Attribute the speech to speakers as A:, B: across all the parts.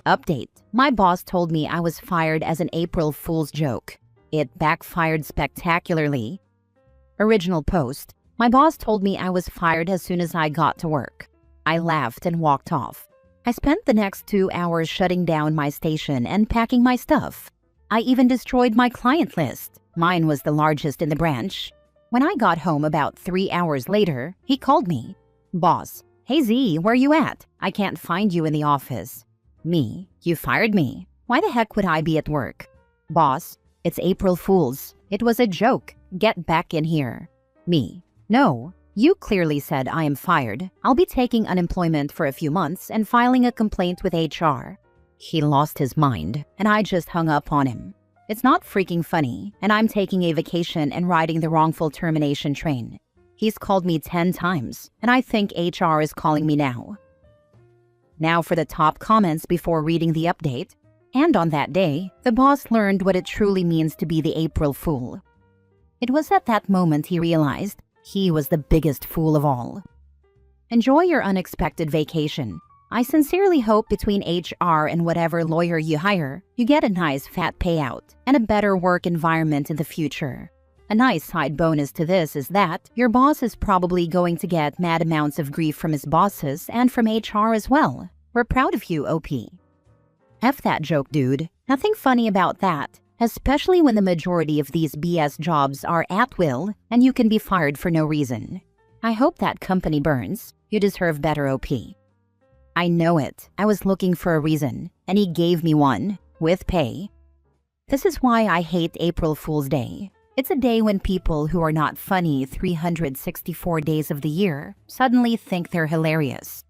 A: Update. My boss told me I was fired as an April Fool's joke. It backfired spectacularly. Original post. My boss told me I was fired as soon as I got to work. I laughed and walked off. I spent the next 2 hours shutting down my station and packing my stuff. I even destroyed my client list. Mine was the largest in the branch. When I got home about 3 hours later, he called me. Boss. Hey Z, where you at? I can't find you in the office. Me. You fired me. Why the heck would I be at work? Boss. It's April Fool's. It was a joke. Get back in here. Me. No. You clearly said I am fired. I'll be taking unemployment for a few months and filing a complaint with HR. He lost his mind, and I just hung up on him. It's not freaking funny, and I'm taking a vacation and riding the wrongful termination train. He's called me 10 times, and I think HR is calling me now. Now for the top comments before reading the update. And on that day, the boss learned what it truly means to be the April Fool. It was at that moment he realized he was the biggest fool of all. Enjoy your unexpected vacation. I sincerely hope between HR and whatever lawyer you hire, you get a nice fat payout and a better work environment in the future. A nice side bonus to this is that your boss is probably going to get mad amounts of grief from his bosses and from HR as well. We're proud of you, OP. F that joke, dude. Nothing funny about that, especially when the majority of these BS jobs are at will and you can be fired for no reason. I hope that company burns. You deserve better, OP. I know it. I was looking for a reason, and he gave me one, with pay. This is why I hate April Fool's Day. It's a day when people who are not funny 364 days of the year suddenly think they're hilarious.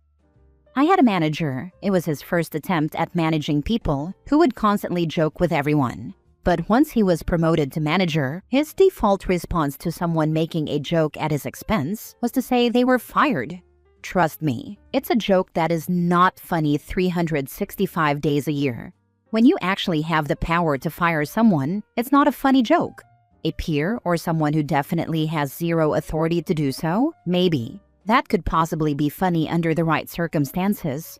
A: I had a manager. It was his first attempt at managing people who would constantly joke with everyone. But once he was promoted to manager, his default response to someone making a joke at his expense was to say they were fired. Trust me, it's a joke that is not funny 365 days a year. When you actually have the power to fire someone, it's not a funny joke. A peer or someone who definitely has zero authority to do so? Maybe. That could possibly be funny under the right circumstances.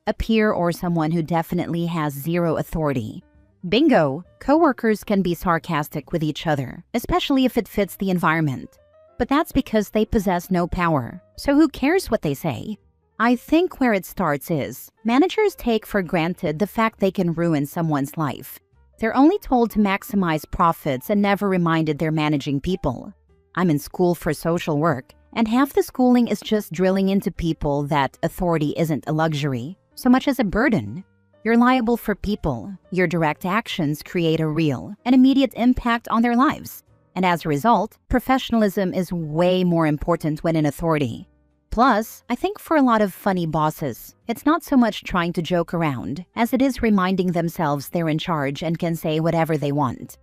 A: A peer or someone who definitely has zero authority. Bingo! Coworkers can be sarcastic with each other, especially if it fits the environment. But that's because they possess no power, so who cares what they say? I think where it starts is, managers take for granted the fact they can ruin someone's life. They're only told to maximize profits and never reminded they're managing people. I'm in school for social work, and half the schooling is just drilling into people that authority isn't a luxury, so much as a burden. You're liable for people. Your direct actions create a real and immediate impact on their lives. And as a result, professionalism is way more important when in authority. Plus, I think for a lot of funny bosses, it's not so much trying to joke around as it is reminding themselves they're in charge and can say whatever they want.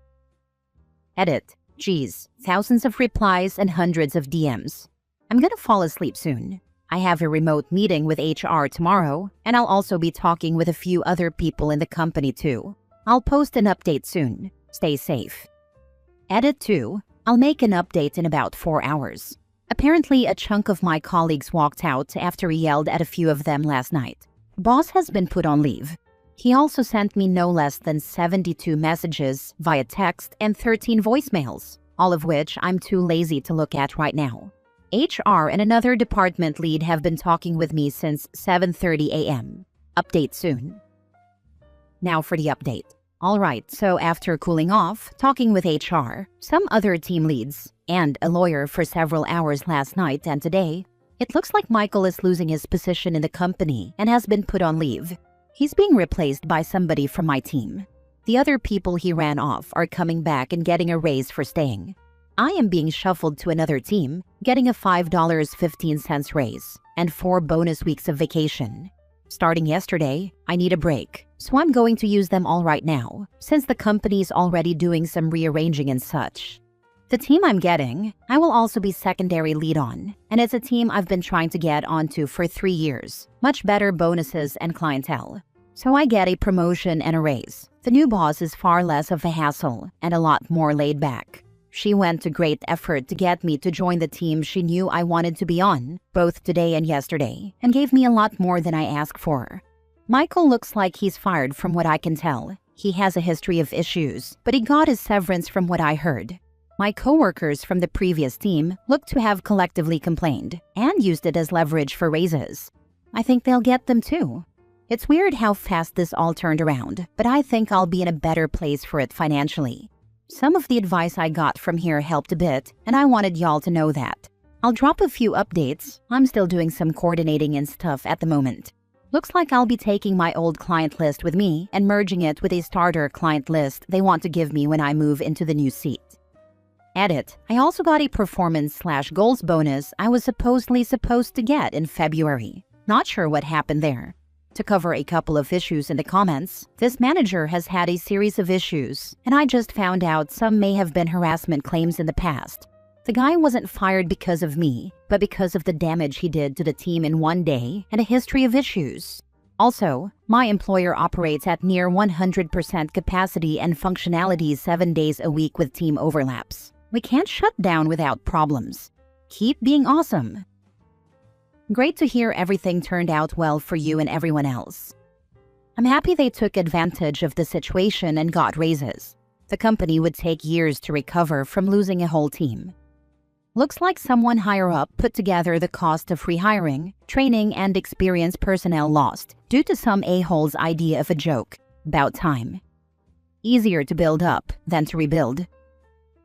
A: Edit. Geez, thousands of replies and hundreds of DMs. I'm gonna fall asleep soon. I have a remote meeting with HR tomorrow, and I'll also be talking with a few other people in the company too. I'll post an update soon. Stay safe. Edit 2. I'll make an update in about 4 hours. Apparently, a chunk of my colleagues walked out after he yelled at a few of them last night. Boss has been put on leave. He also sent me no less than 72 messages via text and 13 voicemails, all of which I'm too lazy to look at right now. HR and another department lead have been talking with me since 7:30 a.m. Update soon. Now for the update. Alright, so after cooling off, talking with HR, some other team leads, and a lawyer for several hours last night and today, it looks like Michael is losing his position in the company and has been put on leave. He's being replaced by somebody from my team. The other people he ran off are coming back and getting a raise for staying. I am being shuffled to another team, getting a $5.15 raise and 4 bonus weeks of vacation. Starting yesterday, I need a break, so I'm going to use them all right now, since the company's already doing some rearranging and such. The team I'm getting, I will also be secondary lead on, and it's a team I've been trying to get onto for 3 years. Much better bonuses and clientele. So I get a promotion and a raise. The new boss is far less of a hassle and a lot more laid back. She went to great effort to get me to join the team she knew I wanted to be on, both today and yesterday, and gave me a lot more than I asked for. Michael looks like he's fired from what I can tell. He has a history of issues, but he got his severance from what I heard. My coworkers from the previous team look to have collectively complained and used it as leverage for raises. I think they'll get them too. It's weird how fast this all turned around, but I think I'll be in a better place for it financially. Some of the advice I got from here helped a bit, and I wanted y'all to know that. I'll drop a few updates. I'm still doing some coordinating and stuff at the moment. Looks like I'll be taking my old client list with me and merging it with a starter client list they want to give me when I move into the new seat. Edit. I also got a performance/goals bonus I was supposedly supposed to get in February. Not sure what happened there. To cover a couple of issues in the comments, this manager has had a series of issues, and I just found out some may have been harassment claims in the past. The guy wasn't fired because of me, but because of the damage he did to the team in one day and a history of issues. Also, my employer operates at near 100% capacity and functionality 7 days a week with team overlaps. We can't shut down without problems. Keep being awesome. Great to hear everything turned out well for you and everyone else. I'm happy they took advantage of the situation and got raises. The company would take years to recover from losing a whole team. Looks like someone higher up put together the cost of rehiring, training, and experienced personnel lost due to some a-hole's idea of a joke. About time. Easier to build up than to rebuild.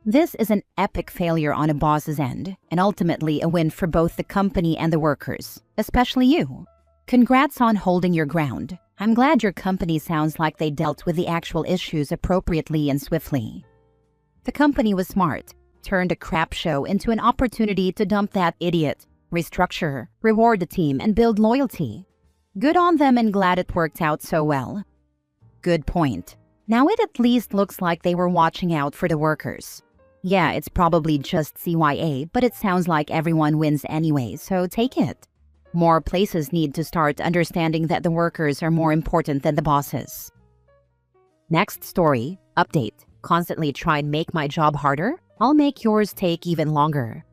A: This is an epic failure on a boss's end, and ultimately a win for both the company and the workers, especially you. Congrats on holding your ground. I'm glad your company sounds like they dealt with the actual issues appropriately and swiftly. The company was smart, turned a crap show into an opportunity to dump that idiot, restructure, reward the team, and build loyalty. Good on them and glad it worked out so well. Good point. Now it at least looks like they were watching out for the workers. Yeah, it's probably just CYA, but it sounds like everyone wins anyway, so take it. More places need to start understanding that the workers are more important than the bosses. Next story, update. Constantly try and make my job harder? I'll make yours take even longer.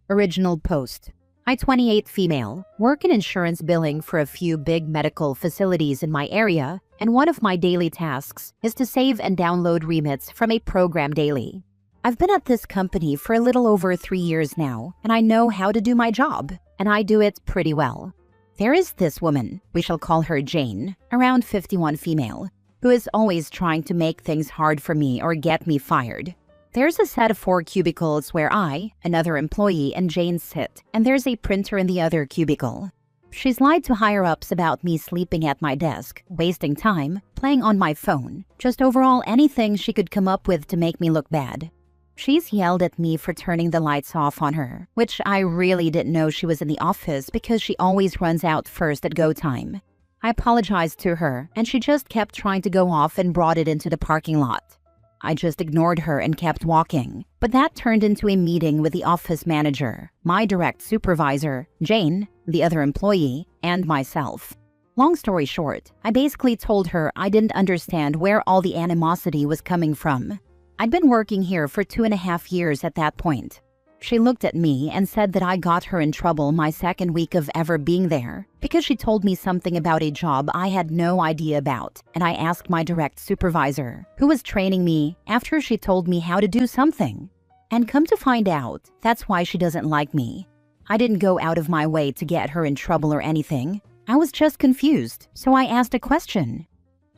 A: Original post. I, 28 female, work in insurance billing for a few big medical facilities in my area, and one of my daily tasks is to save and download remits from a program daily. I've been at this company for a little over 3 years now, and I know how to do my job, and I do it pretty well. There is this woman, we shall call her Jane, around 51 female, who is always trying to make things hard for me or get me fired. There's a set of 4 cubicles where I, another employee, and Jane sit, and there's a printer in the other cubicle. She's lied to higher-ups about me sleeping at my desk, wasting time, playing on my phone, just overall anything she could come up with to make me look bad. She's yelled at me for turning the lights off on her, which I really didn't know she was in the office because she always runs out first at go time. I apologized to her, and she just kept trying to go off and brought it into the parking lot. I just ignored her and kept walking, but that turned into a meeting with the office manager, my direct supervisor, Jane, the other employee, and myself. Long story short, I basically told her I didn't understand where all the animosity was coming from. I'd been working here for 2.5 years at that point. She looked at me and said that I got her in trouble my second week of ever being there because she told me something about a job I had no idea about, and I asked my direct supervisor, who was training me, after she told me how to do something. And come to find out, that's why she doesn't like me. I didn't go out of my way to get her in trouble or anything. I was just confused, so I asked a question.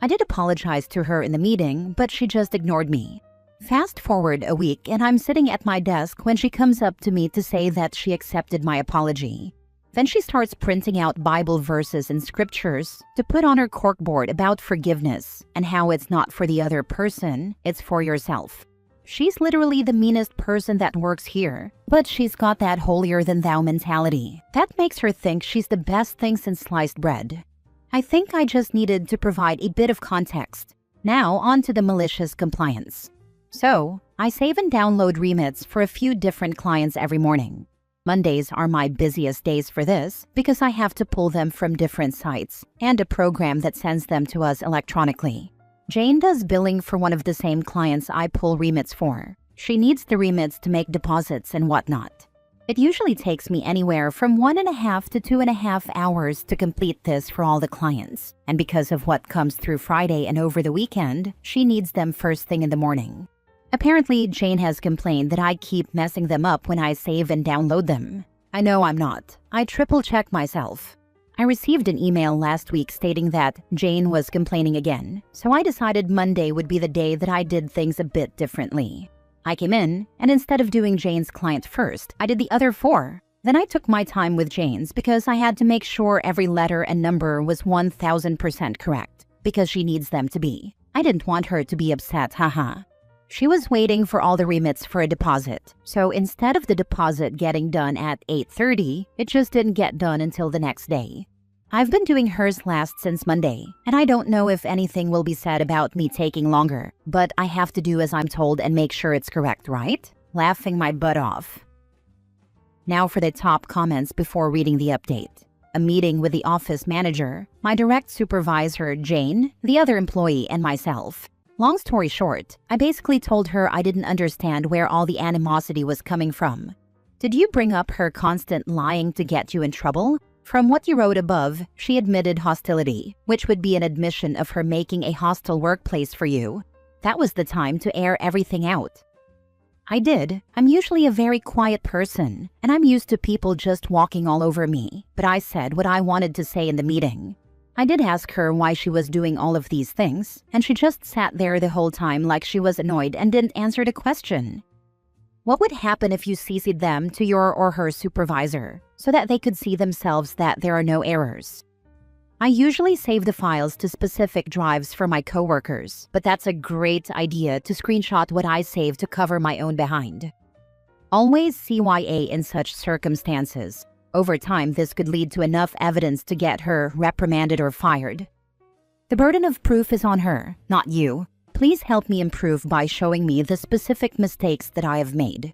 A: I did apologize to her in the meeting, but she just ignored me. Fast forward a week and I'm sitting at my desk when she comes up to me to say that she accepted my apology. Then she starts printing out Bible verses and scriptures to put on her corkboard about forgiveness and how it's not for the other person, it's for yourself. She's literally the meanest person that works here, but she's got that holier-than-thou mentality. That makes her think she's the best thing since sliced bread. I think I just needed to provide a bit of context. Now on to the malicious compliance. So, I save and download remits for a few different clients every morning. Mondays are my busiest days for this because I have to pull them from different sites and a program that sends them to us electronically. Jane does billing for one of the same clients I pull remits for. She needs the remits to make deposits and whatnot. It usually takes me anywhere from 1.5 to 2.5 hours to complete this for all the clients. And because of what comes through Friday and over the weekend, she needs them first thing in the morning. Apparently, Jane has complained that I keep messing them up when I save and download them. I know I'm not. I triple-check myself. I received an email last week stating that Jane was complaining again, so I decided Monday would be the day that I did things a bit differently. I came in, and instead of doing Jane's client first, I did the other 4. Then I took my time with Jane's because I had to make sure every letter and number was 1000% correct, because she needs them to be. I didn't want her to be upset, haha. She was waiting for all the remits for a deposit, so instead of the deposit getting done at 8:30, it just didn't get done until the next day. I've been doing hers last since Monday, and I don't know if anything will be said about me taking longer, but I have to do as I'm told and make sure it's correct, right? Laughing my butt off. Now for the top comments before reading the update. A meeting with the office manager, my direct supervisor, Jane, the other employee, and myself. Long story short, I basically told her I didn't understand where all the animosity was coming from. Did you bring up her constant lying to get you in trouble? From what you wrote above, she admitted hostility, which would be an admission of her making a hostile workplace for you. That was the time to air everything out. I did. I'm usually a very quiet person, and I'm used to people just walking all over me, but I said what I wanted to say in the meeting. I did ask her why she was doing all of these things, and she just sat there the whole time like she was annoyed and didn't answer the question. What would happen if you CC'd them to your or her supervisor, so that they could see themselves that there are no errors? I usually save the files to specific drives for my coworkers, but that's a great idea to screenshot what I save to cover my own behind. Always CYA in such circumstances. Over time, this could lead to enough evidence to get her reprimanded or fired. The burden of proof is on her, not you. Please help me improve by showing me the specific mistakes that I have made.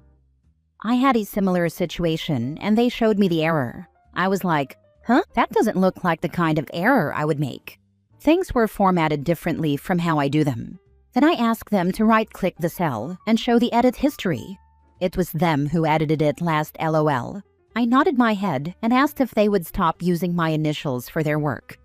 A: I had a similar situation, and they showed me the error. I was like, huh? That doesn't look like the kind of error I would make. Things were formatted differently from how I do them. Then I asked them to right-click the cell and show the edit history. It was them who edited it last LOL. I nodded my head and asked if they would stop using my initials for their work.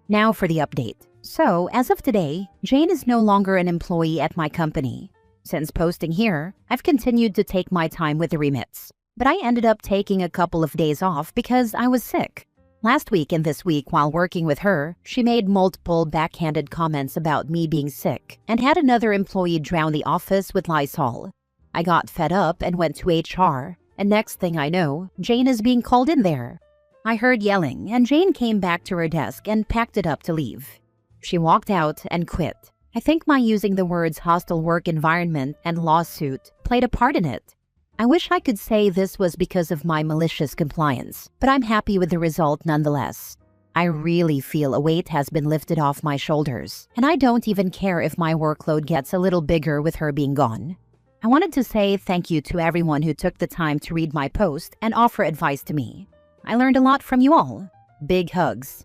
A: Now for the update. So, as of today, Jane is no longer an employee at my company. Since posting here, I've continued to take my time with the remits. But I ended up taking a couple of days off because I was sick. Last week and this week while working with her, she made multiple backhanded comments about me being sick and had another employee drown the office with Lysol. I got fed up and went to HR, and next thing I know, Jane is being called in there. I heard yelling, and Jane came back to her desk and packed it up to leave. She walked out and quit. I think my using the words hostile work environment and lawsuit played a part in it. I wish I could say this was because of my malicious compliance, but I'm happy with the result nonetheless. I really feel a weight has been lifted off my shoulders, and I don't even care if my workload gets a little bigger with her being gone. I wanted to say thank you to everyone who took the time to read my post and offer advice to me. I learned a lot from you all. Big hugs.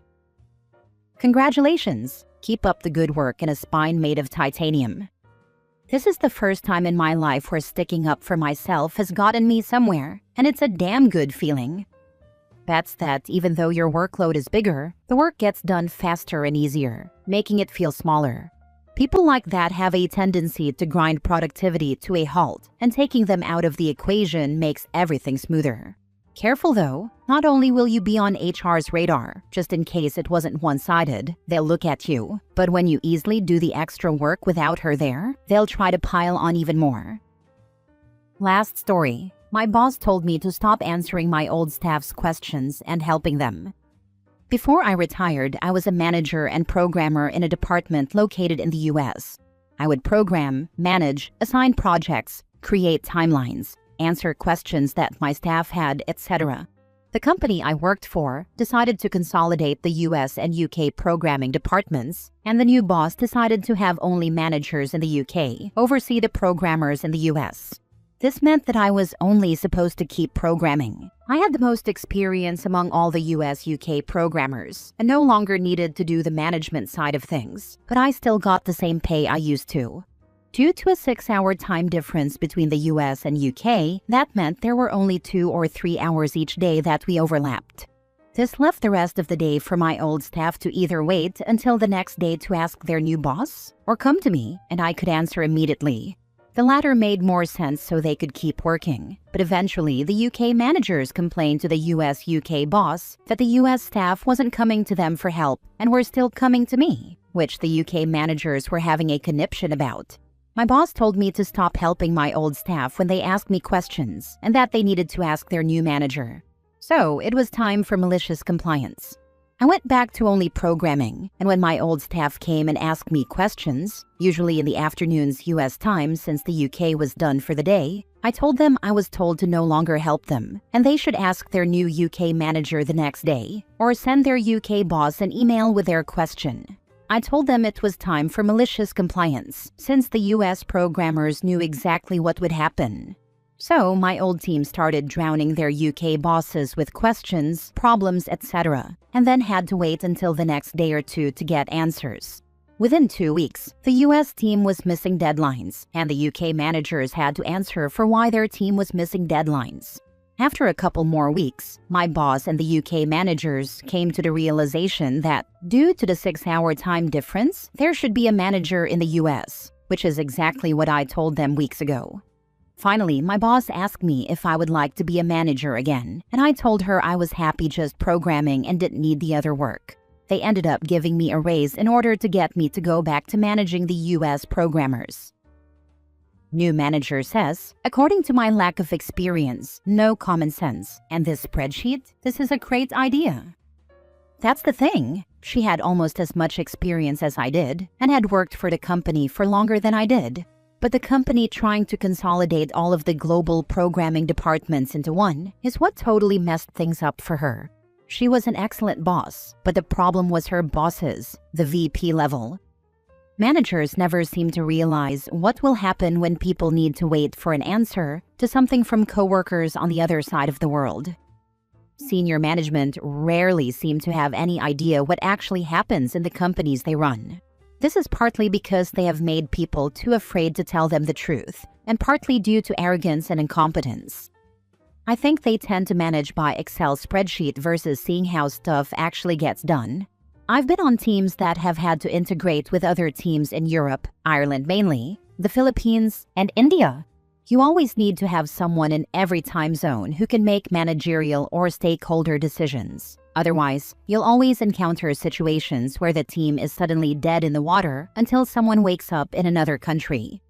A: Congratulations! Keep up the good work in a spine made of titanium. This is the first time in my life where sticking up for myself has gotten me somewhere, and it's a damn good feeling. That's that even though your workload is bigger, the work gets done faster and easier, making it feel smaller. People like that have a tendency to grind productivity to a halt, and taking them out of the equation makes everything smoother. Careful though, not only will you be on HR's radar, just in case it wasn't one-sided, they'll look at you, but when you easily do the extra work without her there, they'll try to pile on even more. Last story. My boss told me to stop answering my old staff's questions and helping them. Before I retired, I was a manager and programmer in a department located in the US. I would program, manage, assign projects, create timelines, answer questions that my staff had, etc. The company I worked for decided to consolidate the US and UK programming departments, and the new boss decided to have only managers in the UK oversee the programmers in the US. This meant that I was only supposed to keep programming. I had the most experience among all the US-UK programmers and no longer needed to do the management side of things, but I still got the same pay I used to. Due to a 6-hour time difference between the US and UK, that meant there were only 2 or 3 hours each day that we overlapped. This left the rest of the day for my old staff to either wait until the next day to ask their new boss, or come to me and I could answer immediately. The latter made more sense so they could keep working, but eventually the UK managers complained to the US-UK boss that the US staff wasn't coming to them for help and were still coming to me, which the UK managers were having a conniption about. My boss told me to stop helping my old staff when they asked me questions and that they needed to ask their new manager. So it was time for malicious compliance. I went back to only programming, and when my old staff came and asked me questions, usually in the afternoons US time since the UK was done for the day, I told them I was told to no longer help them, and they should ask their new UK manager the next day, or send their UK boss an email with their question. I told them it was time for malicious compliance, since the US programmers knew exactly what would happen. So my old team started drowning their UK bosses with questions, problems, etc., and then had to wait until the next day or two to get answers. Within 2 weeks, the US team was missing deadlines, and the UK managers had to answer for why their team was missing deadlines. After a couple more weeks, my boss and the UK managers came to the realization that, due to the 6-hour time difference, there should be a manager in the US, which is exactly what I told them weeks ago. Finally, my boss asked me if I would like to be a manager again, and I told her I was happy just programming and didn't need the other work. They ended up giving me a raise in order to get me to go back to managing the US programmers. New manager says, according to my lack of experience, no common sense, and this spreadsheet, this is a great idea. That's the thing. She had almost as much experience as I did, and had worked for the company for longer than I did. But the company trying to consolidate all of the global programming departments into one is what totally messed things up for her. She was an excellent boss, but the problem was her bosses, the VP level. Managers never seem to realize what will happen when people need to wait for an answer to something from coworkers on the other side of the world. Senior management rarely seem to have any idea what actually happens in the companies they run. This is partly because they have made people too afraid to tell them the truth, and partly due to arrogance and incompetence. I think they tend to manage by Excel spreadsheet versus seeing how stuff actually gets done. I've been on teams that have had to integrate with other teams in Europe, Ireland mainly, the Philippines, and India. You always need to have someone in every time zone who can make managerial or stakeholder decisions. Otherwise, you'll always encounter situations where the team is suddenly dead in the water until someone wakes up in another country.